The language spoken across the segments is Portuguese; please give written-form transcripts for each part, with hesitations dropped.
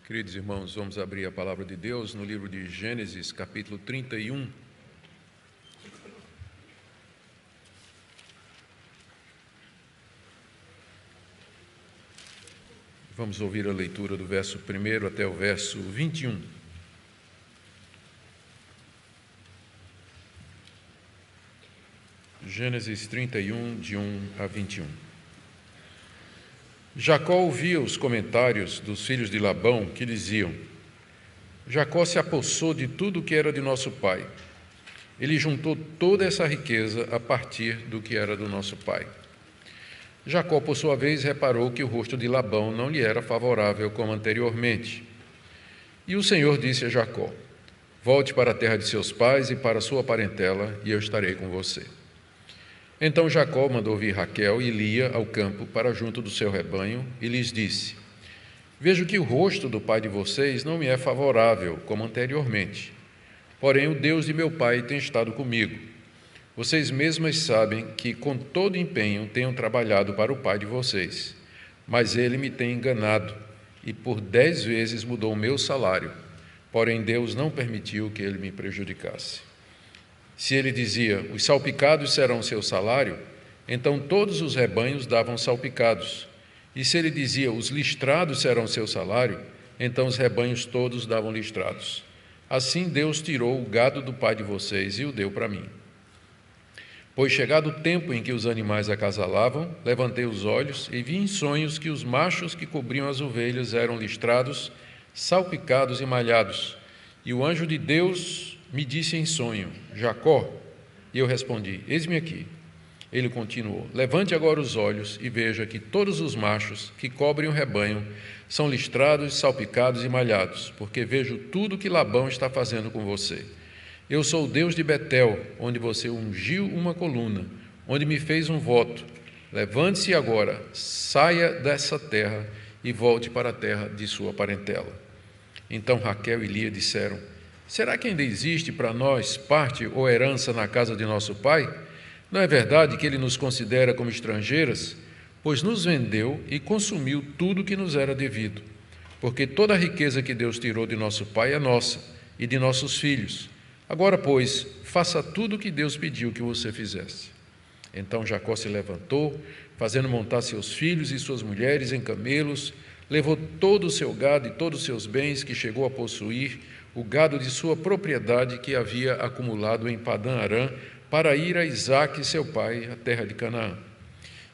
Queridos irmãos, vamos abrir a palavra de Deus no livro de Gênesis, capítulo 31. Vamos ouvir a leitura do verso 1 até o verso 21. Gênesis 31, de 1 a 21. Jacó ouvia os comentários dos filhos de Labão que diziam: Jacó se apossou de tudo o que era de nosso pai. Ele juntou toda essa riqueza a partir do que era do nosso pai. Jacó, por sua vez, reparou que o rosto de Labão não lhe era favorável como anteriormente. E o Senhor disse a Jacó: Volte para a terra de seus pais e para a sua parentela, e eu estarei com você. Então Jacó mandou vir Raquel e Lia ao campo para junto do seu rebanho e lhes disse: Vejo que o rosto do pai de vocês não me é favorável, como anteriormente. Porém, o Deus de meu pai tem estado comigo. Vocês mesmas sabem que, com todo empenho, tenho trabalhado para o pai de vocês. Mas ele me tem enganado e por 10 vezes mudou o meu salário. Porém, Deus não permitiu que ele me prejudicasse. Se ele dizia: os salpicados serão seu salário, então todos os rebanhos davam salpicados. E se ele dizia: os listrados serão seu salário, então os rebanhos todos davam listrados. Assim Deus tirou o gado do pai de vocês e o deu para mim. Pois chegado o tempo em que os animais acasalavam, levantei os olhos e vi em sonhos que os machos que cobriam as ovelhas eram listrados, salpicados e malhados. E o anjo de Deus me disse em sonho: Jacó. E eu respondi: Eis-me aqui. Ele continuou: Levante agora os olhos e veja que todos os machos que cobrem o rebanho são listrados, salpicados e malhados, porque vejo tudo que Labão está fazendo com você. Eu sou o Deus de Betel, onde você ungiu uma coluna, onde me fez um voto. Levante-se agora, saia dessa terra e volte para a terra de sua parentela. Então Raquel e Lia disseram: Será que ainda existe para nós parte ou herança na casa de nosso pai? Não é verdade que ele nos considera como estrangeiras? Pois nos vendeu e consumiu tudo que nos era devido. Porque toda a riqueza que Deus tirou de nosso pai é nossa e de nossos filhos. Agora, pois, faça tudo o que Deus pediu que você fizesse. Então Jacó se levantou, fazendo montar seus filhos e suas mulheres em camelos, levou todo o seu gado e todos os seus bens que chegou a possuir, o gado de sua propriedade que havia acumulado em Padã-Arã, para ir a Isaque, seu pai, à terra de Canaã.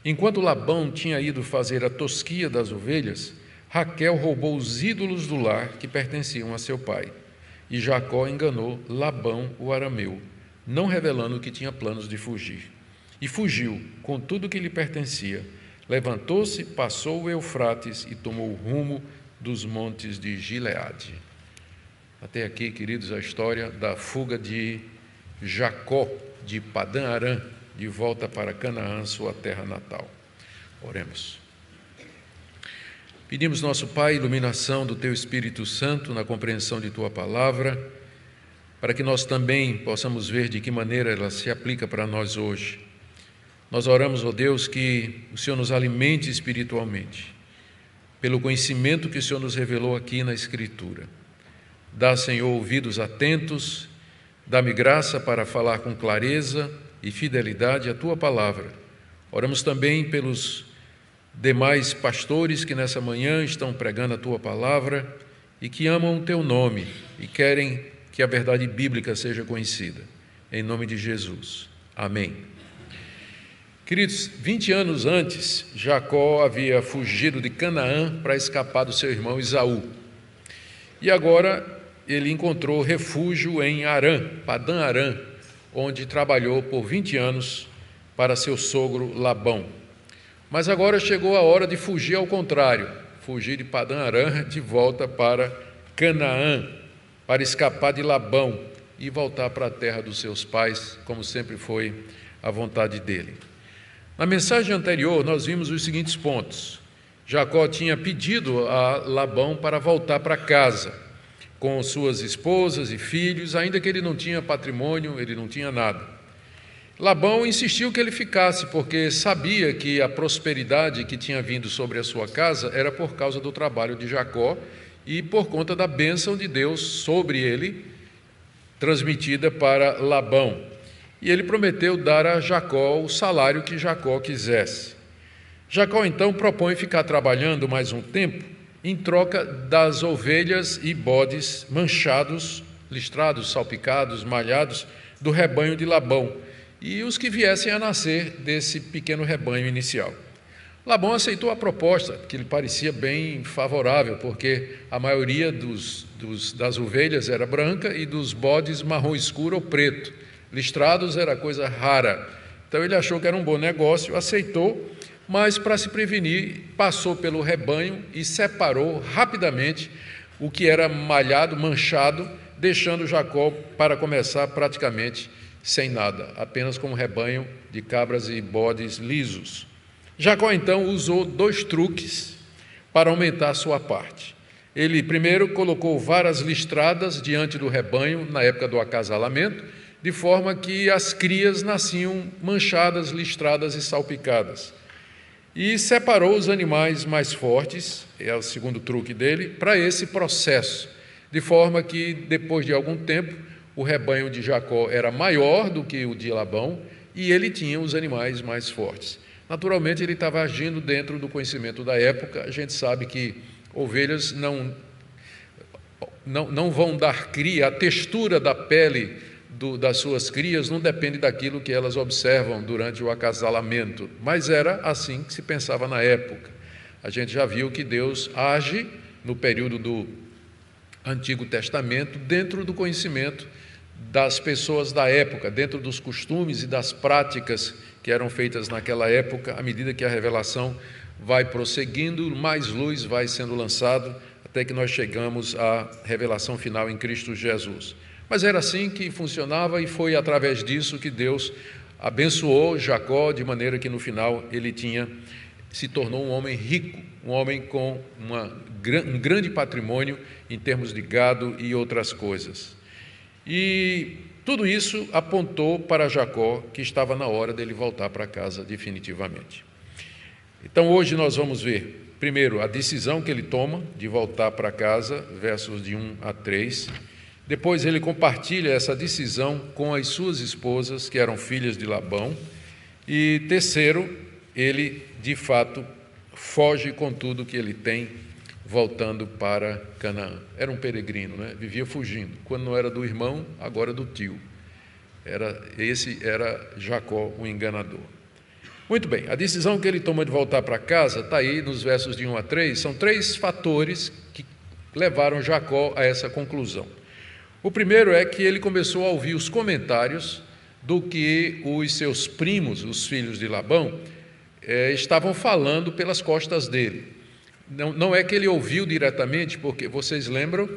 Enquanto Labão tinha ido fazer a tosquia das ovelhas, Raquel roubou os ídolos do lar que pertenciam a seu pai. E Jacó enganou Labão, o arameu, não revelando que tinha planos de fugir. E fugiu com tudo que lhe pertencia. Levantou-se, passou o Eufrates e tomou o rumo dos montes de Gileade. Até aqui, queridos, a história da fuga de Jacó, de Padã-Arã, de volta para Canaã, sua terra natal. Oremos. Pedimos, nosso Pai, iluminação do Teu Espírito Santo na compreensão de Tua palavra, para que nós também possamos ver de que maneira ela se aplica para nós hoje. Nós oramos, ó Deus, que o Senhor nos alimente espiritualmente, pelo conhecimento que o Senhor nos revelou aqui na Escritura. Dá, Senhor, ouvidos atentos, dá-me graça para falar com clareza e fidelidade a Tua palavra. Oramos também pelos demais pastores que nessa manhã estão pregando a Tua palavra e que amam o Teu nome e querem que a verdade bíblica seja conhecida. Em nome de Jesus. Amém. Queridos, 20 anos antes, Jacó havia fugido de Canaã para escapar do seu irmão Esaú. E agora ele encontrou refúgio em Arã, Padã-Arã, onde trabalhou por 20 anos para seu sogro Labão. Mas agora chegou a hora de fugir ao contrário, fugir de Padã-Arã de volta para Canaã, para escapar de Labão e voltar para a terra dos seus pais, como sempre foi a vontade dele. Na mensagem anterior, nós vimos os seguintes pontos. Jacó tinha pedido a Labão para voltar para casa, com suas esposas e filhos, ainda que ele não tinha patrimônio, ele não tinha nada. Labão insistiu que ele ficasse, porque sabia que a prosperidade que tinha vindo sobre a sua casa era por causa do trabalho de Jacó e por conta da bênção de Deus sobre ele, transmitida para Labão. E ele prometeu dar a Jacó o salário que Jacó quisesse. Jacó então propõe ficar trabalhando mais um tempo em troca das ovelhas e bodes manchados, listrados, salpicados, malhados do rebanho de Labão e os que viessem a nascer desse pequeno rebanho inicial. Labão aceitou a proposta, que lhe parecia bem favorável, porque a maioria das ovelhas era branca e dos bodes marrom escuro ou preto. Listrados era coisa rara. Então ele achou que era um bom negócio, aceitou, mas para se prevenir, passou pelo rebanho e separou rapidamente o que era malhado, manchado, deixando Jacó para começar praticamente sem nada, apenas com um rebanho de cabras e bodes lisos. Jacó então usou 2 truques para aumentar a sua parte. Ele primeiro colocou varas listradas diante do rebanho na época do acasalamento, de forma que as crias nasciam manchadas, listradas e salpicadas. E separou os animais mais fortes, é o segundo truque dele, para esse processo, de forma que depois de algum tempo o rebanho de Jacó era maior do que o de Labão e ele tinha os animais mais fortes. Naturalmente ele estava agindo dentro do conhecimento da época. A gente sabe que ovelhas não vão dar cria, a textura da pele das suas crias não depende daquilo que elas observam durante o acasalamento, mas era assim que se pensava na época. A gente já viu que Deus age no período do Antigo Testamento dentro do conhecimento das pessoas da época, dentro dos costumes e das práticas que eram feitas naquela época. À medida que a revelação vai prosseguindo, mais luz vai sendo lançado até que nós chegamos à revelação final em Cristo Jesus. Mas era assim que funcionava e foi através disso que Deus abençoou Jacó, de maneira que no final ele se tornou um homem rico, um homem com um grande patrimônio em termos de gado e outras coisas. E tudo isso apontou para Jacó que estava na hora dele voltar para casa definitivamente. Então hoje nós vamos ver, primeiro, a decisão que ele toma de voltar para casa, versos de 1 a 3. Depois ele compartilha essa decisão com as suas esposas, que eram filhas de Labão. E terceiro, ele de fato foge com tudo que ele tem, voltando para Canaã. Era um peregrino, né? Vivia fugindo. Quando não era do irmão, agora do tio. Esse era Jacó, o enganador. Muito bem, a decisão que ele toma de voltar para casa está aí nos versos de 1 a 3. São 3 fatores que levaram Jacó a essa conclusão. O primeiro é que ele começou a ouvir os comentários do que os seus primos, os filhos de Labão, estavam falando pelas costas dele. Não é que ele ouviu diretamente, porque vocês lembram,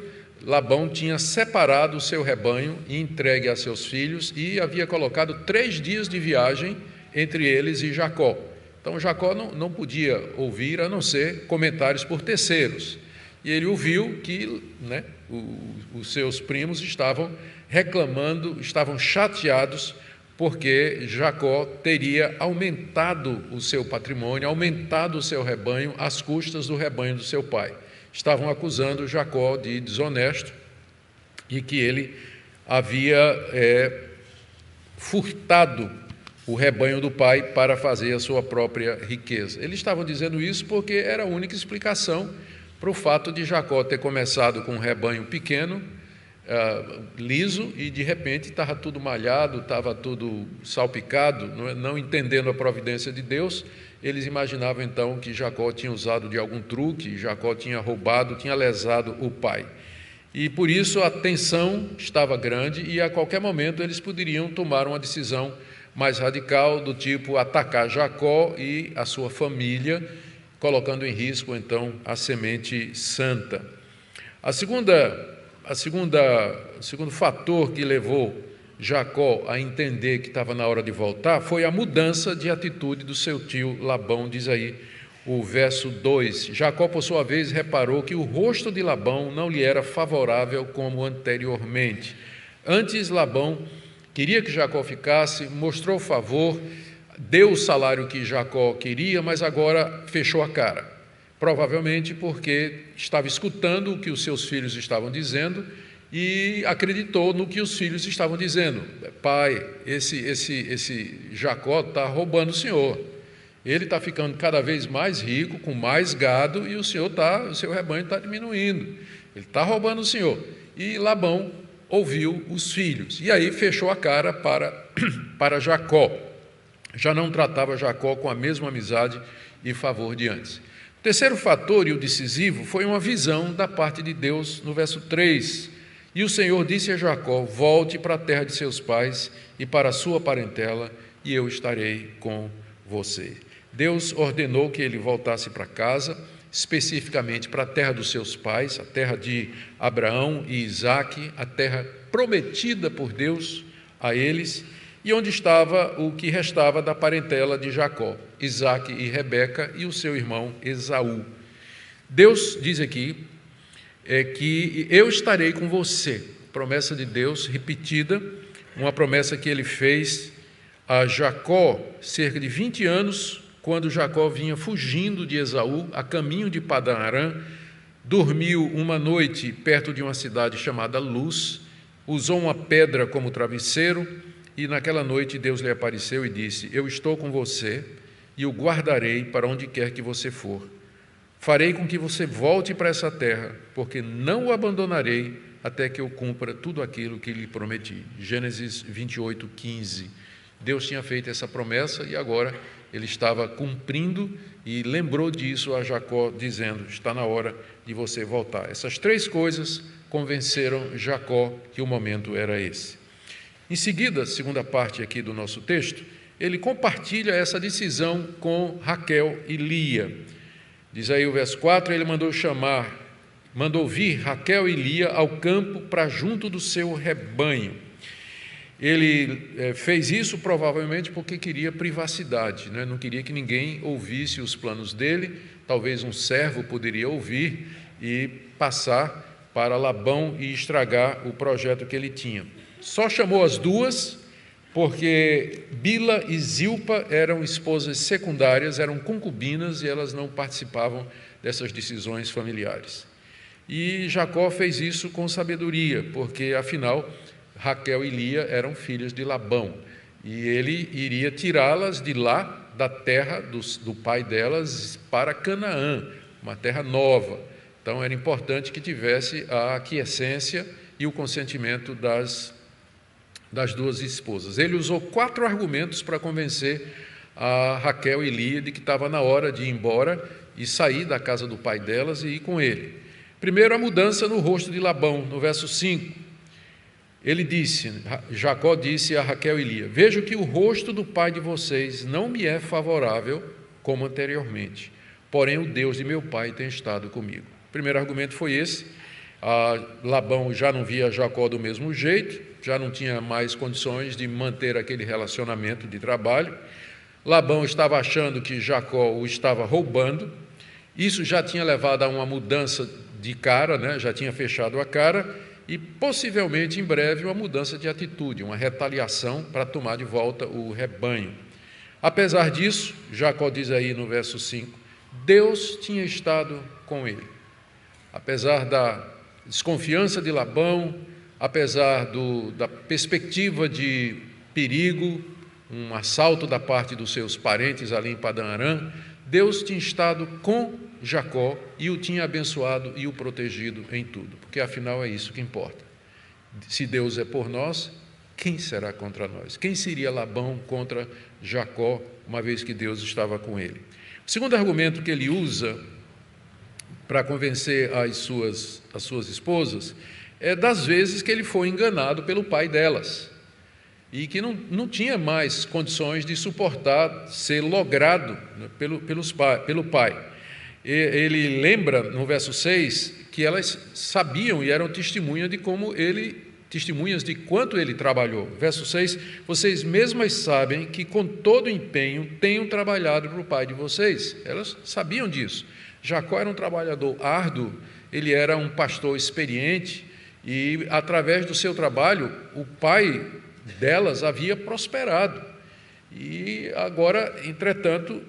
Labão tinha separado o seu rebanho e entregue a seus filhos e havia colocado 3 dias de viagem entre eles e Jacó. Então Jacó não podia ouvir a não ser comentários por terceiros. E ele ouviu que os seus primos estavam reclamando, estavam chateados, porque Jacó teria aumentado o seu patrimônio, aumentado o seu rebanho às custas do rebanho do seu pai. Estavam acusando Jacó de desonesto e que ele havia furtado o rebanho do pai para fazer a sua própria riqueza. Eles estavam dizendo isso porque era a única explicação para o fato de Jacó ter começado com um rebanho pequeno, liso, e de repente estava tudo malhado, estava tudo salpicado, não entendendo a providência de Deus. Eles imaginavam então que Jacó tinha usado de algum truque, Jacó tinha roubado, tinha lesado o pai. E por isso a tensão estava grande e a qualquer momento eles poderiam tomar uma decisão mais radical, do tipo atacar Jacó e a sua família, colocando em risco, então, a semente santa. O segundo fator que levou Jacó a entender que estava na hora de voltar foi a mudança de atitude do seu tio Labão, diz aí o verso 2. Jacó, por sua vez, reparou que o rosto de Labão não lhe era favorável como anteriormente. Antes, Labão queria que Jacó ficasse, mostrou favor, deu o salário que Jacó queria, mas agora fechou a cara. provavelmente porque estava escutando o que os seus filhos estavam dizendo e acreditou no que os filhos estavam dizendo. Pai, esse Jacó está roubando o senhor. Ele está ficando cada vez mais rico, com mais gado, e o seu rebanho está diminuindo. Ele está roubando o senhor. E Labão ouviu os filhos, e aí fechou a cara para Jacó. Já não tratava Jacó com a mesma amizade e favor de antes. O terceiro fator, e o decisivo, foi uma visão da parte de Deus no verso 3. E o Senhor disse a Jacó: volte para a terra de seus pais e para a sua parentela, e eu estarei com você. Deus ordenou que ele voltasse para casa, especificamente para a terra dos seus pais, a terra de Abraão e Isaque, a terra prometida por Deus a eles, e onde estava o que restava da parentela de Jacó, Isaque e Rebeca e o seu irmão Esaú. Deus diz aqui que eu estarei com você, promessa de Deus repetida, uma promessa que ele fez a Jacó cerca de 20 anos, quando Jacó vinha fugindo de Esaú, a caminho de Padã Arã, dormiu uma noite perto de uma cidade chamada Luz, usou uma pedra como travesseiro, e naquela noite Deus lhe apareceu e disse: eu estou com você e o guardarei para onde quer que você for. Farei com que você volte para essa terra, porque não o abandonarei até que eu cumpra tudo aquilo que lhe prometi. Gênesis 28, 15. Deus tinha feito essa promessa e agora ele estava cumprindo e lembrou disso a Jacó, dizendo: está na hora de você voltar. Essas três coisas convenceram Jacó que o momento era esse. Em seguida, segunda parte aqui do nosso texto, ele compartilha essa decisão com Raquel e Lia. Diz aí o verso 4, ele mandou vir Raquel e Lia ao campo para junto do seu rebanho. Ele fez isso provavelmente porque queria privacidade, né? Não queria que ninguém ouvisse os planos dele. Talvez um servo poderia ouvir e passar para Labão e estragar o projeto que ele tinha. Só chamou as duas porque Bila e Zilpa eram esposas secundárias, eram concubinas e elas não participavam dessas decisões familiares. E Jacó fez isso com sabedoria, porque afinal Raquel e Lia eram filhas de Labão, e ele iria tirá-las de lá, da terra do pai delas, para Canaã, uma terra nova. Então era importante que tivesse a aquiescência e o consentimento das duas esposas. Ele usou 4 argumentos para convencer a Raquel e Lia de que estava na hora de ir embora e sair da casa do pai delas e ir com ele. Primeiro, a mudança no rosto de Labão, no verso 5. Jacó disse a Raquel e Lia: vejo que o rosto do pai de vocês não me é favorável como anteriormente, porém o Deus de meu pai tem estado comigo. O primeiro argumento foi esse. Labão já não via Jacó do mesmo jeito, já não tinha mais condições de manter aquele relacionamento de trabalho. Labão estava achando que Jacó o estava roubando. Isso já tinha levado a uma mudança de cara, né? Já tinha fechado a cara, e possivelmente em breve uma mudança de atitude, uma retaliação para tomar de volta o rebanho. Apesar disso, Jacó diz aí no verso 5, Deus tinha estado com ele. Apesar da desconfiança de Labão, apesar da perspectiva de perigo, um assalto da parte dos seus parentes ali em Padã Arã, Deus tinha estado com Jacó e o tinha abençoado e o protegido em tudo, porque afinal é isso que importa. Se Deus é por nós, quem será contra nós? Quem seria Labão contra Jacó, uma vez que Deus estava com ele? O segundo argumento que ele usa para convencer as suas esposas é das vezes que ele foi enganado pelo pai delas e que não tinha mais condições de suportar ser logrado pelo pai. Ele lembra no verso 6 que elas sabiam e eram testemunhas de quanto ele trabalhou. Verso 6, vocês mesmas sabem que com todo empenho tenho trabalhado para o pai de vocês. Elas sabiam disso. Jacó era um trabalhador árduo, ele era um pastor experiente e através do seu trabalho o pai delas havia prosperado. E agora, entretanto,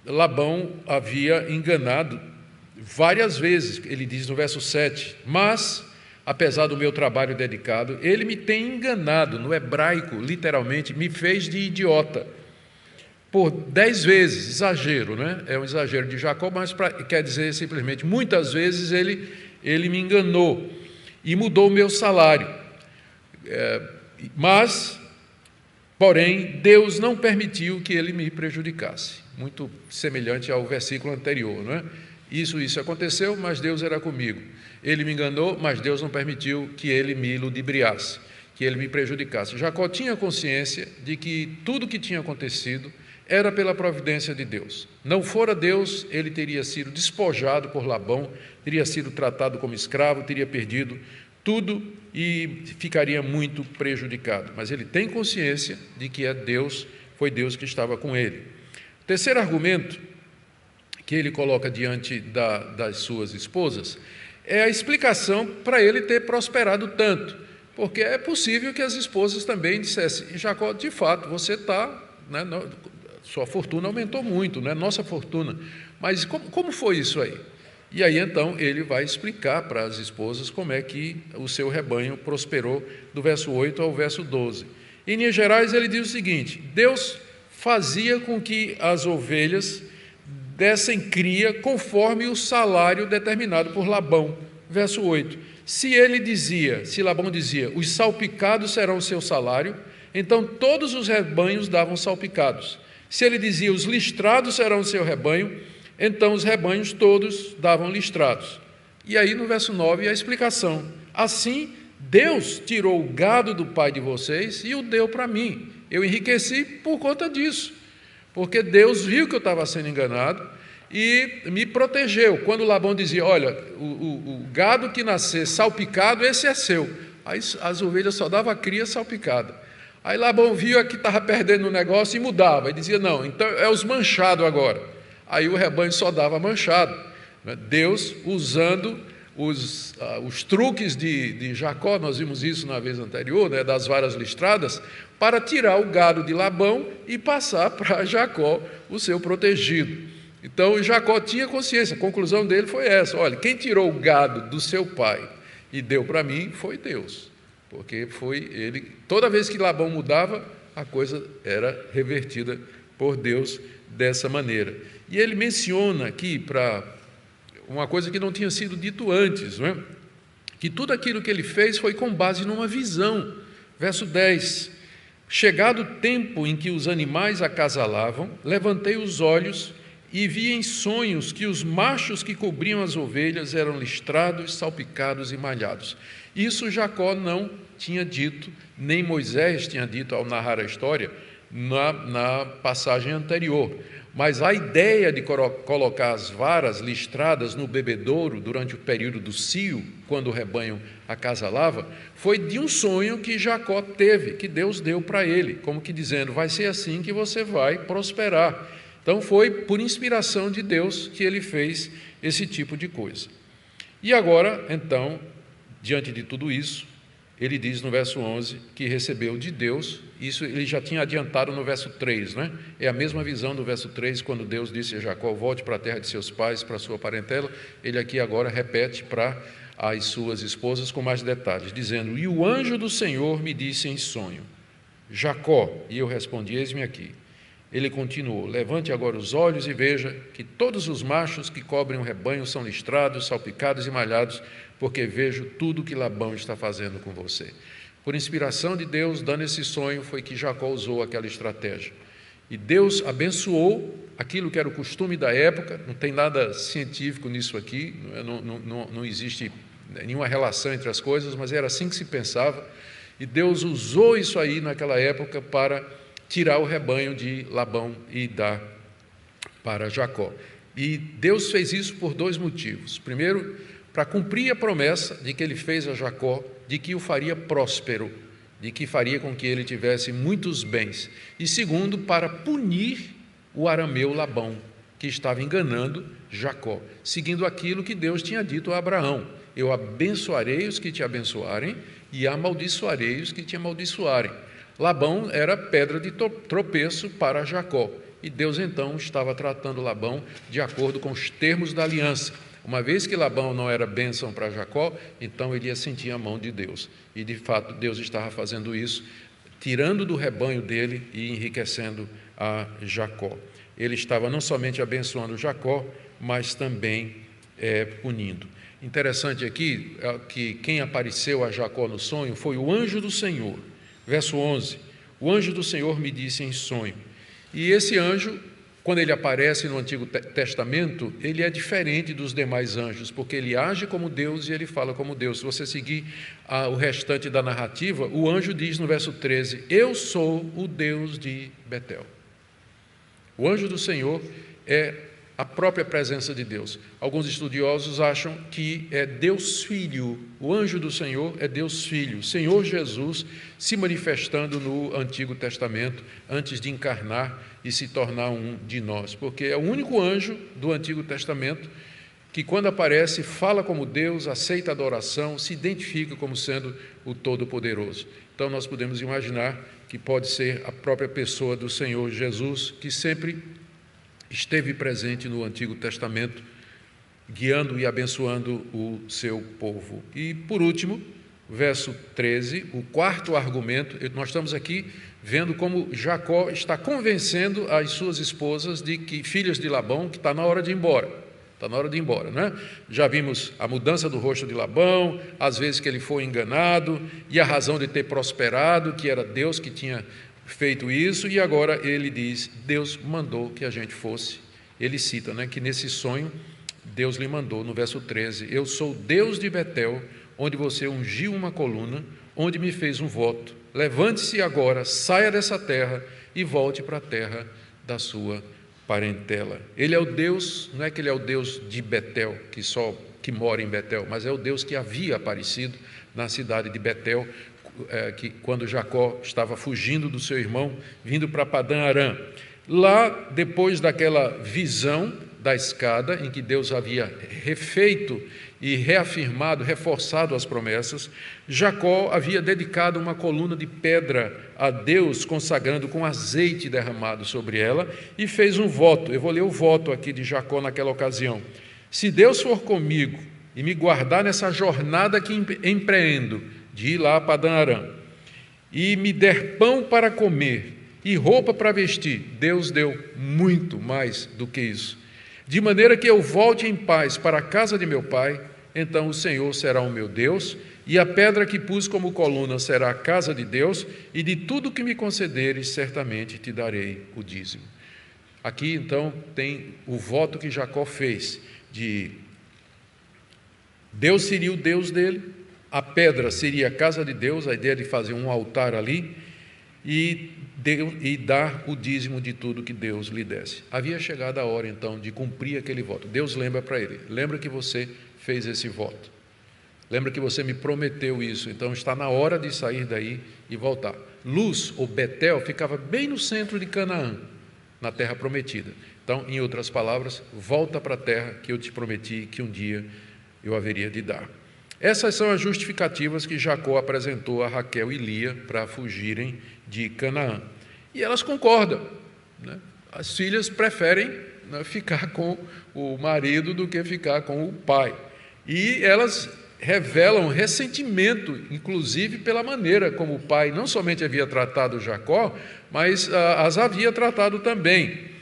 Labão havia enganado várias vezes, ele diz no verso 7, mas, apesar do meu trabalho dedicado, ele me tem enganado, no hebraico, literalmente, me fez de idiota, por 10 vezes, exagero, né? É um exagero de Jacó, mas quer dizer simplesmente, muitas vezes ele me enganou e mudou o meu salário, mas, porém, Deus não permitiu que ele me prejudicasse, muito semelhante ao versículo anterior, não é? Isso aconteceu, mas Deus era comigo. Ele me enganou, mas Deus não permitiu que ele me ludibriasse, que ele me prejudicasse. Jacó tinha consciência de que tudo que tinha acontecido era pela providência de Deus. Não fora Deus, ele teria sido despojado por Labão, teria sido tratado como escravo, teria perdido tudo e ficaria muito prejudicado. Mas ele tem consciência de que foi Deus que estava com ele. O terceiro argumento que ele coloca diante das suas esposas é a explicação para ele ter prosperado tanto, porque é possível que as esposas também dissessem: Jacó, de fato, você está, né, sua fortuna aumentou muito, né, nossa fortuna, mas como foi isso aí? E aí então ele vai explicar para as esposas como é que o seu rebanho prosperou, do verso 8 ao verso 12. Em linhas gerais ele diz o seguinte: Deus fazia com que as ovelhas dessem cria conforme o salário determinado por Labão. Verso 8. Se Labão dizia, os salpicados serão o seu salário, então todos os rebanhos davam salpicados. Se ele dizia, os listrados serão o seu rebanho, então os rebanhos todos davam listrados. E aí no verso 9 a explicação: assim Deus tirou o gado do pai de vocês e o deu para mim. Eu enriqueci por conta disso, porque Deus viu que eu estava sendo enganado e me protegeu. Quando Labão dizia, olha, o gado que nascer salpicado, esse é seu. Aí as ovelhas só davam cria salpicada. Aí Labão via que estava perdendo o negócio e mudava, e dizia, não, então é os manchados agora. Aí o rebanho só dava manchado. Deus usando os truques de Jacó, nós vimos isso na vez anterior, né, das varas listradas, para tirar o gado de Labão e passar para Jacó, o seu protegido. Então Jacó tinha consciência, a conclusão dele foi essa: olha, quem tirou o gado do seu pai e deu para mim foi Deus, porque foi ele. Toda vez que Labão mudava, a coisa era revertida por Deus dessa maneira. E ele menciona aqui para uma coisa que não tinha sido dito antes, não é? Que tudo aquilo que ele fez foi com base numa visão. Verso 10: chegado o tempo em que os animais acasalavam, levantei os olhos e vi em sonhos que os machos que cobriam as ovelhas eram listrados, salpicados e malhados. Isso Jacó não tinha dito, nem Moisés tinha dito ao narrar a história na passagem anterior. Mas a ideia de colocar as varas listradas no bebedouro durante o período do cio, quando o rebanho acasalava, foi de um sonho que Jacó teve, que Deus deu para ele, como que dizendo, vai ser assim que você vai prosperar. Então foi por inspiração de Deus que ele fez esse tipo de coisa. E agora, então, diante de tudo isso, ele diz no verso 11 que recebeu de Deus, isso ele já tinha adiantado no verso 3, né? É a mesma visão do verso 3, quando Deus disse a Jacó, volte para a terra de seus pais, para a sua parentela, ele aqui agora repete para as suas esposas com mais detalhes, dizendo, e o anjo do Senhor me disse em sonho, Jacó, e eu respondi, eis-me aqui. Ele continuou, levante agora os olhos e veja que todos os machos que cobrem o rebanho são listrados, salpicados e malhados, porque vejo tudo que Labão está fazendo com você. Por inspiração de Deus, dando esse sonho, foi que Jacó usou aquela estratégia. E Deus abençoou aquilo que era o costume da época, não tem nada científico nisso aqui, não existe nenhuma relação entre as coisas, mas era assim que se pensava, e Deus usou isso aí naquela época para tirar o rebanho de Labão e dar para Jacó. E Deus fez isso por dois motivos. Primeiro, para cumprir a promessa de que ele fez a Jacó, de que o faria próspero, de que faria com que ele tivesse muitos bens. E segundo, para punir o arameu Labão, que estava enganando Jacó, seguindo aquilo que Deus tinha dito a Abraão, eu abençoarei os que te abençoarem e amaldiçoarei os que te amaldiçoarem. Labão era pedra de tropeço para Jacó. e Deus então estava tratando Labão de acordo com os termos da aliança. Uma vez que Labão não era bênção para Jacó, então ele ia sentir a mão de Deus. E, de fato, Deus estava fazendo isso, tirando do rebanho dele e enriquecendo a Jacó. Ele estava não somente abençoando Jacó, mas também punindo. Interessante aqui que quem apareceu a Jacó no sonho foi o anjo do Senhor. Verso 11, o anjo do Senhor me disse em sonho. E esse anjo, quando ele aparece no Antigo Testamento, ele é diferente dos demais anjos, porque ele age como Deus e ele fala como Deus. Se você seguir o restante da narrativa, o anjo diz no verso 13, eu sou o Deus de Betel. O anjo do Senhor é a própria presença de Deus. Alguns estudiosos acham que é Deus Filho. O anjo do Senhor é Deus Filho, Senhor Jesus se manifestando no Antigo Testamento antes de encarnar e se tornar um de nós, porque é o único anjo do Antigo Testamento que, quando aparece, fala como Deus, aceita a adoração, se identifica como sendo o Todo-Poderoso. Então, nós podemos imaginar que pode ser a própria pessoa do Senhor Jesus, que sempre esteve presente no Antigo Testamento, guiando e abençoando o seu povo. E, por último, verso 13, o quarto argumento, nós estamos aqui vendo como Jacó está convencendo as suas esposas de que, filhas de Labão, que está na hora de ir embora. Está na hora de ir embora, né? Já vimos a mudança do rosto de Labão, as vezes que ele foi enganado, e a razão de ter prosperado, que era Deus que tinha feito isso, e agora ele diz, Deus mandou que a gente fosse. Ele cita, né, que nesse sonho, Deus lhe mandou, no verso 13, eu sou Deus de Betel, onde você ungiu uma coluna, onde me fez um voto. Levante-se agora, saia dessa terra e volte para a terra da sua parentela. Ele é o Deus, não é que ele é o Deus de Betel, que mora em Betel, mas é o Deus que havia aparecido na cidade de Betel, que quando Jacó estava fugindo do seu irmão, vindo para Padã-Arã. Lá, depois daquela visão da escada, em que Deus havia refeito e reafirmado, reforçado as promessas, Jacó havia dedicado uma coluna de pedra a Deus, consagrando com azeite derramado sobre ela, e fez um voto. Eu vou ler o voto aqui de Jacó naquela ocasião. Se Deus for comigo e me guardar nessa jornada que empreendo, de ir lá a Padã-Arã, e me der pão para comer e roupa para vestir, Deus deu muito mais do que isso. De maneira que eu volte em paz para a casa de meu pai, então o Senhor será o meu Deus, e a pedra que pus como coluna será a casa de Deus, e de tudo que me concederes, certamente te darei o dízimo. Aqui, então, tem o voto que Jacó fez, de Deus seria o Deus dele, a pedra seria a casa de Deus, a ideia de fazer um altar ali, e dar o dízimo de tudo que Deus lhe desse. Havia chegado a hora, então, de cumprir aquele voto. Deus lembra para ele, lembra que você fez esse voto, lembra que você me prometeu isso, então está na hora de sair daí e voltar. Luz, ou Betel, ficava bem no centro de Canaã, na terra prometida. Então, em outras palavras, volta para a terra que eu te prometi que um dia eu haveria de dar. Essas são as justificativas que Jacó apresentou a Raquel e Lia para fugirem de Canaã. E elas concordam, né? As filhas preferem, né, ficar com o marido do que ficar com o pai. E elas revelam ressentimento, inclusive pela maneira como o pai não somente havia tratado Jacó, mas as havia tratado também.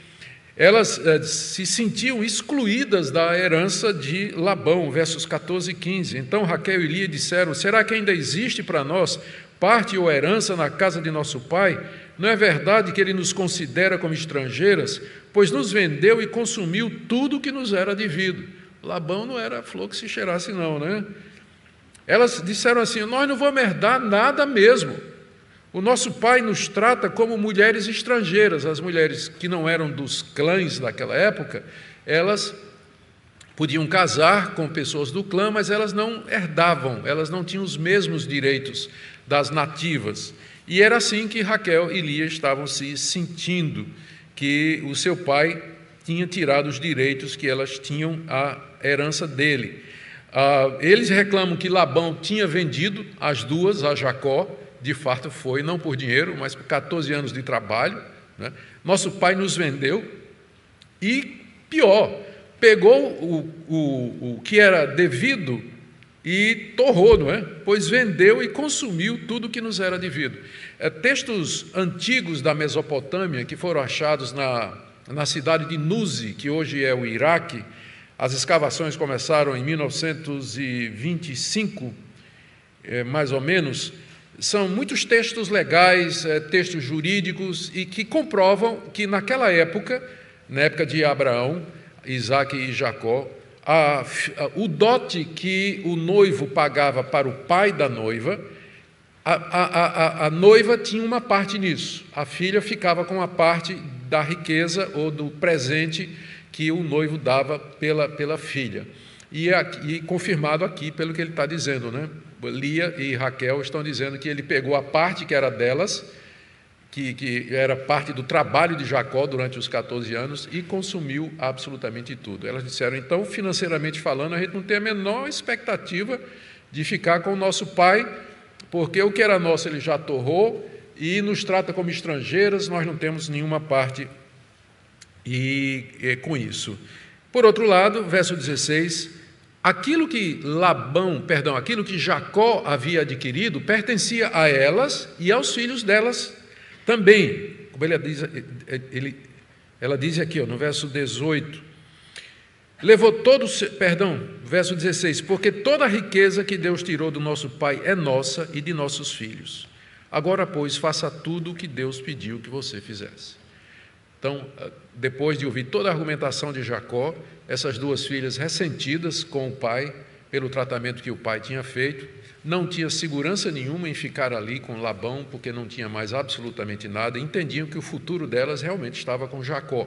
Elas se sentiam excluídas da herança de Labão, versos 14 e 15. Então Raquel e Lia disseram, será que ainda existe para nós parte ou herança na casa de nosso pai? Não é verdade que ele nos considera como estrangeiras? Pois nos vendeu e consumiu tudo que nos era devido. Labão não era flor que se cheirasse não, né? Elas disseram assim, nós não vamos herdar nada mesmo. O nosso pai nos trata como mulheres estrangeiras. As mulheres que não eram dos clãs daquela época, elas podiam casar com pessoas do clã, mas elas não herdavam, elas não tinham os mesmos direitos das nativas. E era assim que Raquel e Lia estavam se sentindo, que o seu pai tinha tirado os direitos que elas tinham à herança dele. Eles reclamam que Labão tinha vendido as duas a Jacó. De fato foi, não por dinheiro, mas por 14 anos de trabalho, né? Nosso pai nos vendeu e, pior, pegou o que era devido e torrou, não é? Pois vendeu e consumiu tudo que nos era devido. Textos antigos da Mesopotâmia, que foram achados na cidade de Nuzi, que hoje é o Iraque. As escavações começaram em 1925, mais ou menos. São muitos textos legais, textos jurídicos, e que comprovam que naquela época, na época de Abraão, Isaque e Jacó, o dote que o noivo pagava para o pai da noiva, a noiva tinha uma parte nisso, a filha ficava com a parte da riqueza ou do presente que o noivo dava pela filha. E confirmado aqui pelo que ele está dizendo, né? Lia e Raquel estão dizendo que ele pegou a parte que era delas, que era parte do trabalho de Jacó durante os 14 anos, e consumiu absolutamente tudo. Elas disseram, então, financeiramente falando, a gente não tem a menor expectativa de ficar com o nosso pai, porque o que era nosso ele já torrou e nos trata como estrangeiras, nós não temos nenhuma parte com isso. Por outro lado, verso 16, aquilo que Jacó havia adquirido pertencia a elas e aos filhos delas também, como ela diz aqui, no verso 18, verso 16, porque toda a riqueza que Deus tirou do nosso pai é nossa e de nossos filhos. Agora, pois, faça tudo o que Deus pediu que você fizesse. Então, depois de ouvir toda a argumentação de Jacó, essas duas filhas ressentidas com o pai, pelo tratamento que o pai tinha feito, não tinha segurança nenhuma em ficar ali com Labão, porque não tinha mais absolutamente nada, entendiam que o futuro delas realmente estava com Jacó,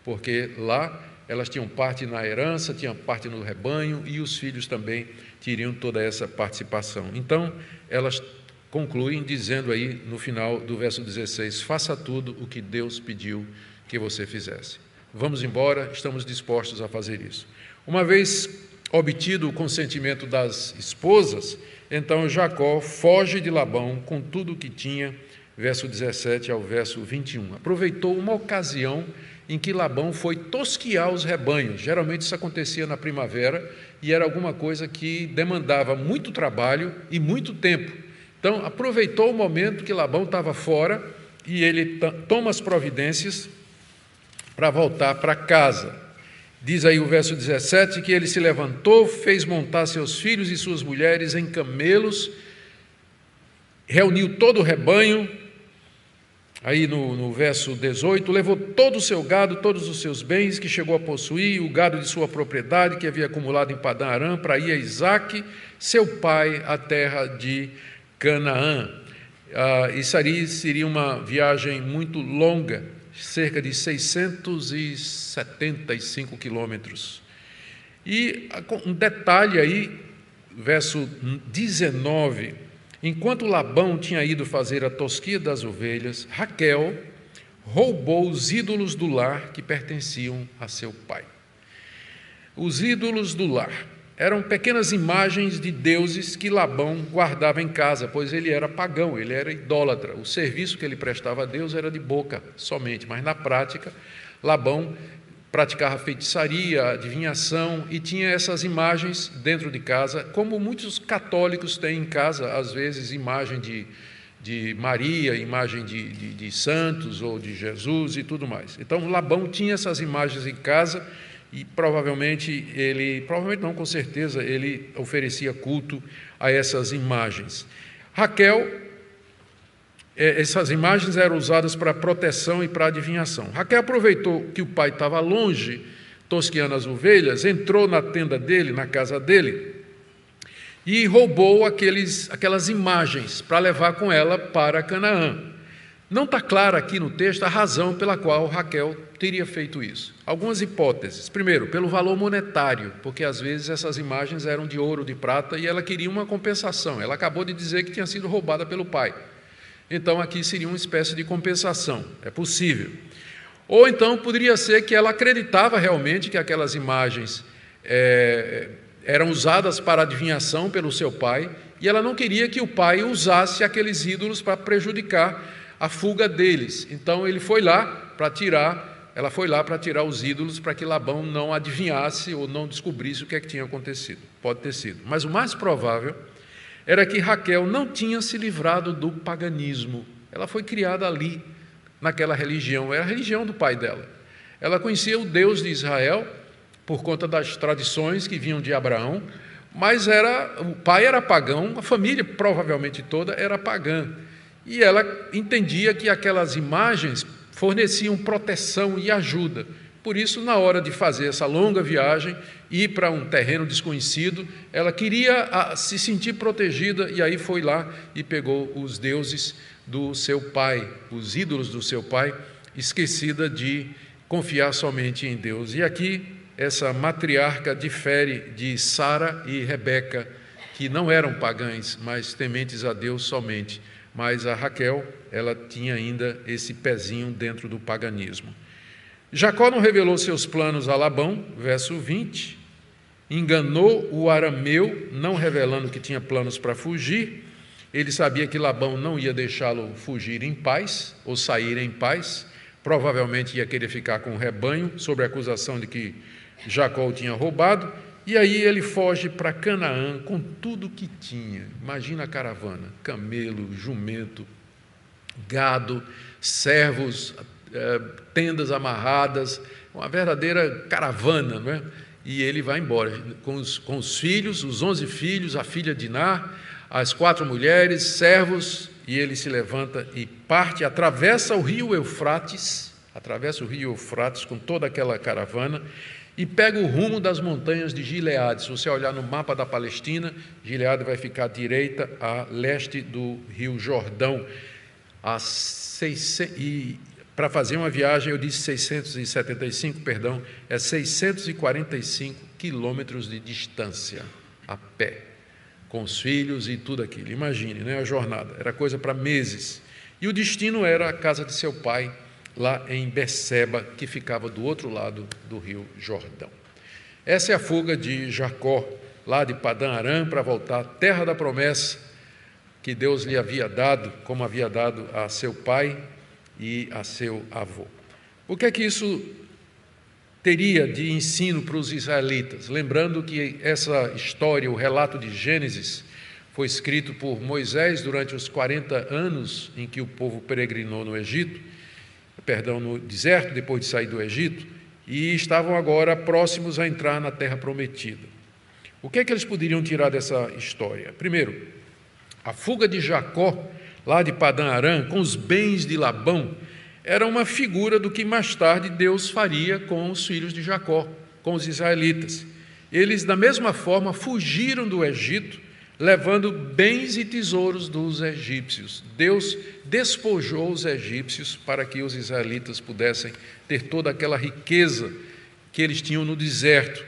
porque lá elas tinham parte na herança, tinham parte no rebanho, e os filhos também teriam toda essa participação. Então, elas concluem dizendo aí, no final do verso 16, faça tudo o que Deus pediu que você fizesse. Vamos embora, estamos dispostos a fazer isso. Uma vez obtido o consentimento das esposas, então Jacó foge de Labão com tudo o que tinha, verso 17 ao verso 21. Aproveitou uma ocasião em que Labão foi tosquiar os rebanhos. Geralmente isso acontecia na primavera e era alguma coisa que demandava muito trabalho e muito tempo. Então, aproveitou o momento que Labão estava fora e ele toma as providências para voltar para casa. Diz aí o verso 17 que ele se levantou, fez montar seus filhos e suas mulheres em camelos, reuniu todo o rebanho. Aí no verso 18, levou todo o seu gado, todos os seus bens que chegou a possuir, o gado de sua propriedade que havia acumulado em Padã Arã, para ir a Isaque, seu pai, à terra de Canaã. Isso aí seria uma viagem muito longa, cerca de 675 quilômetros. E um detalhe aí, verso 19, enquanto Labão tinha ido fazer a tosquia das ovelhas, Raquel roubou os ídolos do lar que pertenciam a seu pai. Os ídolos do lar eram pequenas imagens de deuses que Labão guardava em casa, pois ele era pagão, ele era idólatra. O serviço que ele prestava a Deus era de boca somente, mas na prática, Labão praticava feitiçaria, adivinhação e tinha essas imagens dentro de casa, como muitos católicos têm em casa, às vezes imagem de Maria, imagem de santos ou de Jesus e tudo mais. Então Labão tinha essas imagens em casa e provavelmente não, com certeza, ele oferecia culto a essas imagens. Raquel, essas imagens eram usadas para proteção e para adivinhação. Raquel aproveitou que o pai estava longe, tosqueando as ovelhas, entrou na tenda dele, na casa dele, e roubou aquelas imagens para levar com ela para Canaã. Não está clara aqui no texto a razão pela qual Raquel teria feito isso. Algumas hipóteses. Primeiro, pelo valor monetário, porque às vezes essas imagens eram de ouro, de prata, e ela queria uma compensação. Ela acabou de dizer que tinha sido roubada pelo pai. Então, aqui seria uma espécie de compensação. É possível. Ou então, poderia ser que ela acreditava realmente que aquelas imagens eram usadas para adivinhação pelo seu pai, e ela não queria que o pai usasse aqueles ídolos para prejudicar a fuga deles. Então ela foi lá para tirar os ídolos, para que Labão não adivinhasse ou não descobrisse o que é que tinha acontecido. Pode ter sido. Mas o mais provável era que Raquel não tinha se livrado do paganismo. Ela foi criada ali, naquela religião, era a religião do pai dela. Ela conhecia o Deus de Israel por conta das tradições que vinham de Abraão, mas o pai era pagão, a família provavelmente toda era pagã. E ela entendia que aquelas imagens forneciam proteção e ajuda. Por isso, na hora de fazer essa longa viagem, ir para um terreno desconhecido, ela queria se sentir protegida, e aí foi lá e pegou os deuses do seu pai, os ídolos do seu pai, esquecida de confiar somente em Deus. E aqui, essa matriarca difere de Sara e Rebeca, que não eram pagãs, mas tementes a Deus somente. Mas a Raquel, ela tinha ainda esse pezinho dentro do paganismo. Jacó não revelou seus planos a Labão, verso 20, enganou o arameu, não revelando que tinha planos para fugir. Ele sabia que Labão não ia deixá-lo fugir em paz, ou sair em paz, provavelmente ia querer ficar com o rebanho, sob a acusação de que Jacó o tinha roubado, e aí ele foge para Canaã com tudo que tinha. Imagina a caravana: camelo, jumento, gado, servos, tendas amarradas, uma verdadeira caravana, não é? E ele vai embora com os filhos, os 11 filhos, a filha Diná, as 4 mulheres, servos, e ele se levanta e parte, atravessa o rio Eufrates com toda aquela caravana, e pega o rumo das montanhas de Gileade. Se você olhar no mapa da Palestina, Gileade vai ficar à direita, a leste do rio Jordão, para fazer uma viagem, eu disse 675, perdão, é 645 quilômetros de distância, a pé, com os filhos e tudo aquilo. Imagine, né, a jornada, era coisa para meses. E o destino era a casa de seu pai, lá em Beceba, que ficava do outro lado do rio Jordão. Essa é a fuga de Jacó, lá de Padã Arã, para voltar à terra da promessa que Deus lhe havia dado, como havia dado a seu pai e a seu avô. O que é que isso teria de ensino para os israelitas? Lembrando que essa história, o relato de Gênesis, foi escrito por Moisés durante os 40 anos em que o povo peregrinou no deserto, depois de sair do Egito, e estavam agora próximos a entrar na terra prometida. O que é que eles poderiam tirar dessa história? Primeiro, a fuga de Jacó, lá de Padã Arã, com os bens de Labão, era uma figura do que mais tarde Deus faria com os filhos de Jacó, com os israelitas. Eles, da mesma forma, fugiram do Egito, levando bens e tesouros dos egípcios. Deus despojou os egípcios para que os israelitas pudessem ter toda aquela riqueza que eles tinham no deserto.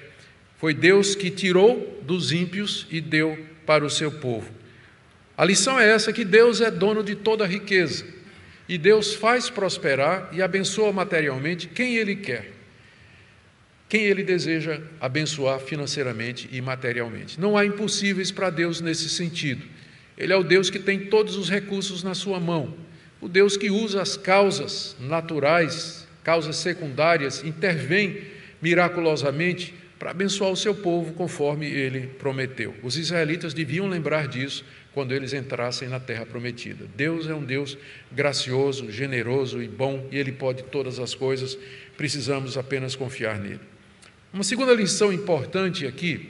Foi Deus que tirou dos ímpios e deu para o seu povo. A lição é essa, que Deus é dono de toda a riqueza, e Deus faz prosperar e abençoa materialmente quem Ele quer, quem Ele deseja abençoar financeiramente e materialmente. Não há impossíveis para Deus nesse sentido. Ele é o Deus que tem todos os recursos na sua mão, o Deus que usa as causas naturais, causas secundárias, intervém miraculosamente para abençoar o seu povo conforme Ele prometeu. Os israelitas deviam lembrar disso quando eles entrassem na terra prometida. Deus é um Deus gracioso, generoso e bom, e Ele pode todas as coisas, precisamos apenas confiar nele. Uma segunda lição importante aqui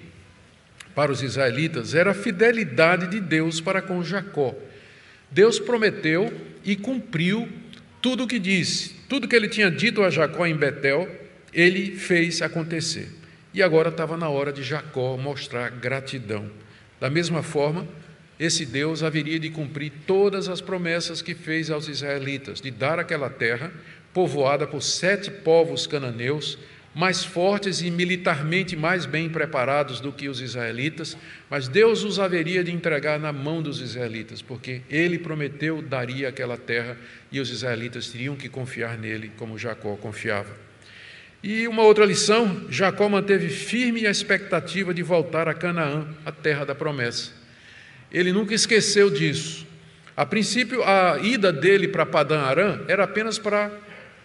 para os israelitas era a fidelidade de Deus para com Jacó. Deus prometeu e cumpriu tudo o que disse, tudo que Ele tinha dito a Jacó em Betel, Ele fez acontecer. E agora estava na hora de Jacó mostrar gratidão. Da mesma forma, esse Deus haveria de cumprir todas as promessas que fez aos israelitas, de dar aquela terra povoada por 7 povos cananeus, mais fortes e militarmente mais bem preparados do que os israelitas, mas Deus os haveria de entregar na mão dos israelitas, porque Ele prometeu daria aquela terra e os israelitas teriam que confiar nele como Jacó confiava. E uma outra lição, Jacó manteve firme a expectativa de voltar a Canaã, a terra da promessa. Ele nunca esqueceu disso. A princípio, a ida dele para Padã Arã era apenas para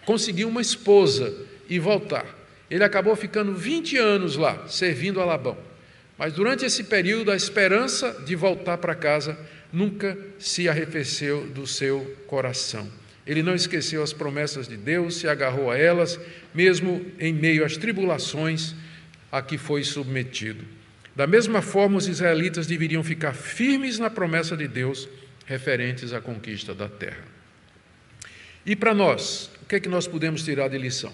conseguir uma esposa e voltar. Ele acabou ficando 20 anos lá, servindo a Labão. Mas durante esse período, a esperança de voltar para casa nunca se arrefeceu do seu coração. Ele não esqueceu as promessas de Deus, se agarrou a elas, mesmo em meio às tribulações a que foi submetido. Da mesma forma, os israelitas deveriam ficar firmes na promessa de Deus referentes à conquista da terra. E para nós, o que é que nós podemos tirar de lição?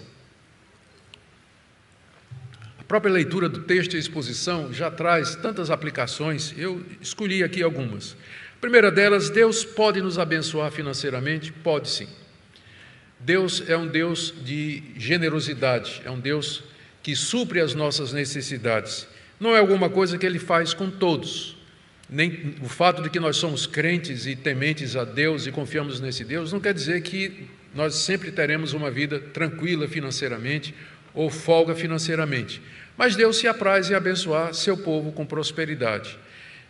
A própria leitura do texto e a exposição já traz tantas aplicações, eu escolhi aqui algumas. A primeira delas, Deus pode nos abençoar financeiramente? Pode sim. Deus é um Deus de generosidade, é um Deus que supre as nossas necessidades. Não é alguma coisa que Ele faz com todos. Nem o fato de que nós somos crentes e tementes a Deus e confiamos nesse Deus, não quer dizer que nós sempre teremos uma vida tranquila financeiramente ou folga financeiramente. Mas Deus se apraz em abençoar seu povo com prosperidade.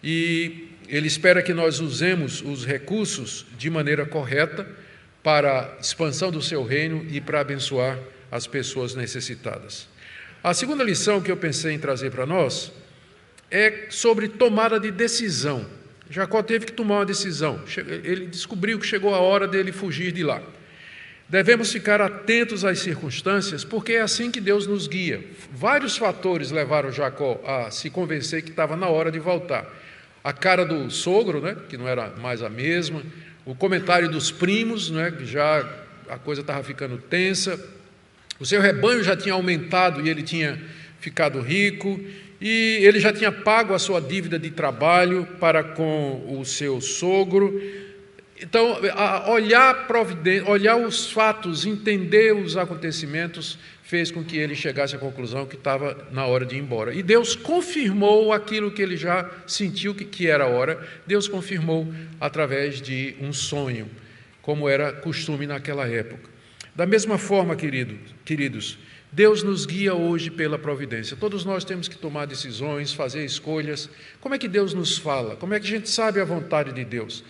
E Ele espera que nós usemos os recursos de maneira correta para a expansão do seu reino e para abençoar as pessoas necessitadas. A segunda lição que eu pensei em trazer para nós é sobre tomada de decisão. Jacó teve que tomar uma decisão. Ele descobriu que chegou a hora dele fugir de lá. Devemos ficar atentos às circunstâncias, porque é assim que Deus nos guia. Vários fatores levaram Jacó a se convencer que estava na hora de voltar. A cara do sogro, né, que não era mais a mesma, o comentário dos primos, né, que já a coisa estava ficando tensa, o seu rebanho já tinha aumentado e ele tinha ficado rico, e ele já tinha pago a sua dívida de trabalho para com o seu sogro. Então, olhar os fatos, entender os acontecimentos, fez com que ele chegasse à conclusão que estava na hora de ir embora. E Deus confirmou aquilo que ele já sentiu que era a hora. Deus confirmou através de um sonho, como era costume naquela época. Da mesma forma, queridos, Deus nos guia hoje pela providência. Todos nós temos que tomar decisões, fazer escolhas. Como é que Deus nos fala? Como é que a gente sabe a vontade de Deus?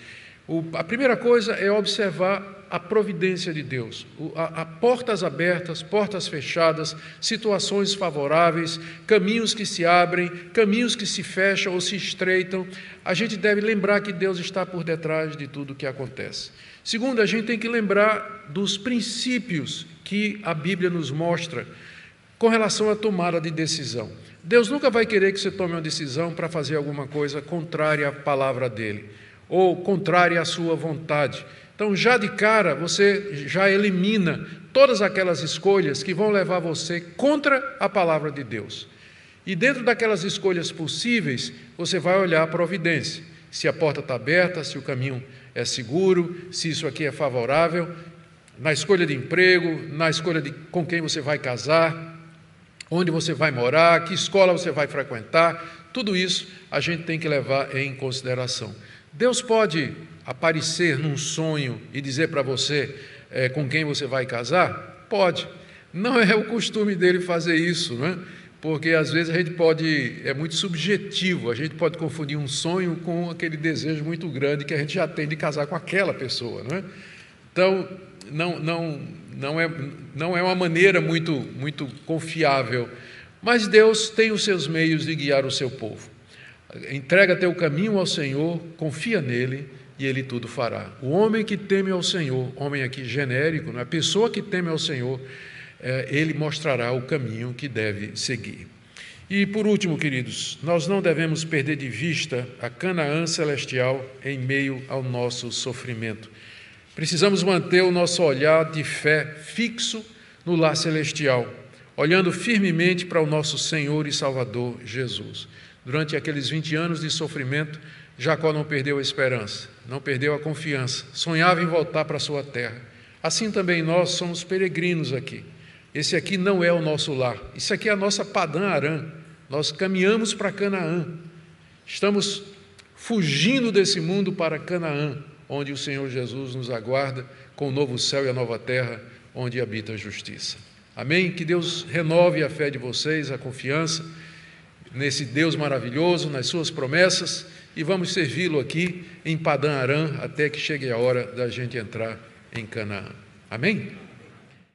A primeira coisa é observar a providência de Deus. Portas abertas, portas fechadas, situações favoráveis, caminhos que se abrem, caminhos que se fecham ou se estreitam. A gente deve lembrar que Deus está por detrás de tudo o que acontece. Segundo, a gente tem que lembrar dos princípios que a Bíblia nos mostra com relação à tomada de decisão. Deus nunca vai querer que você tome uma decisão para fazer alguma coisa contrária à palavra dele, ou contrária à sua vontade. Então, já de cara, você já elimina todas aquelas escolhas que vão levar você contra a palavra de Deus. E dentro daquelas escolhas possíveis, você vai olhar a providência. Se a porta está aberta, se o caminho é seguro, se isso aqui é favorável, na escolha de emprego, na escolha de com quem você vai casar, onde você vai morar, que escola você vai frequentar, tudo isso a gente tem que levar em consideração. Deus pode aparecer num sonho e dizer para você com quem você vai casar? Pode. Não é o costume dele fazer isso, não é? Porque às vezes a gente é muito subjetivo, a gente pode confundir um sonho com aquele desejo muito grande que a gente já tem de casar com aquela pessoa, não é? Então, não é uma maneira muito confiável, mas Deus tem os seus meios de guiar o seu povo. Entrega teu caminho ao Senhor, confia nele e ele tudo fará. O homem que teme ao Senhor, homem aqui genérico, não é? A pessoa que teme ao Senhor, ele mostrará o caminho que deve seguir. E por último, queridos, nós não devemos perder de vista a Canaã celestial em meio ao nosso sofrimento. Precisamos manter o nosso olhar de fé fixo no lar celestial, olhando firmemente para o nosso Senhor e Salvador Jesus. Durante aqueles 20 anos de sofrimento, Jacó não perdeu a esperança, não perdeu a confiança, sonhava em voltar para a sua terra. Assim também nós somos peregrinos aqui. Esse aqui não é o nosso lar, isso aqui é a nossa Padã Arã. Nós caminhamos para Canaã, estamos fugindo desse mundo para Canaã, onde o Senhor Jesus nos aguarda com o novo céu e a nova terra, onde habita a justiça. Amém? Que Deus renove a fé de vocês, a confiança nesse Deus maravilhoso, nas suas promessas, e vamos servi-lo aqui em Padã Arã até que chegue a hora da gente entrar em Canaã. Amém?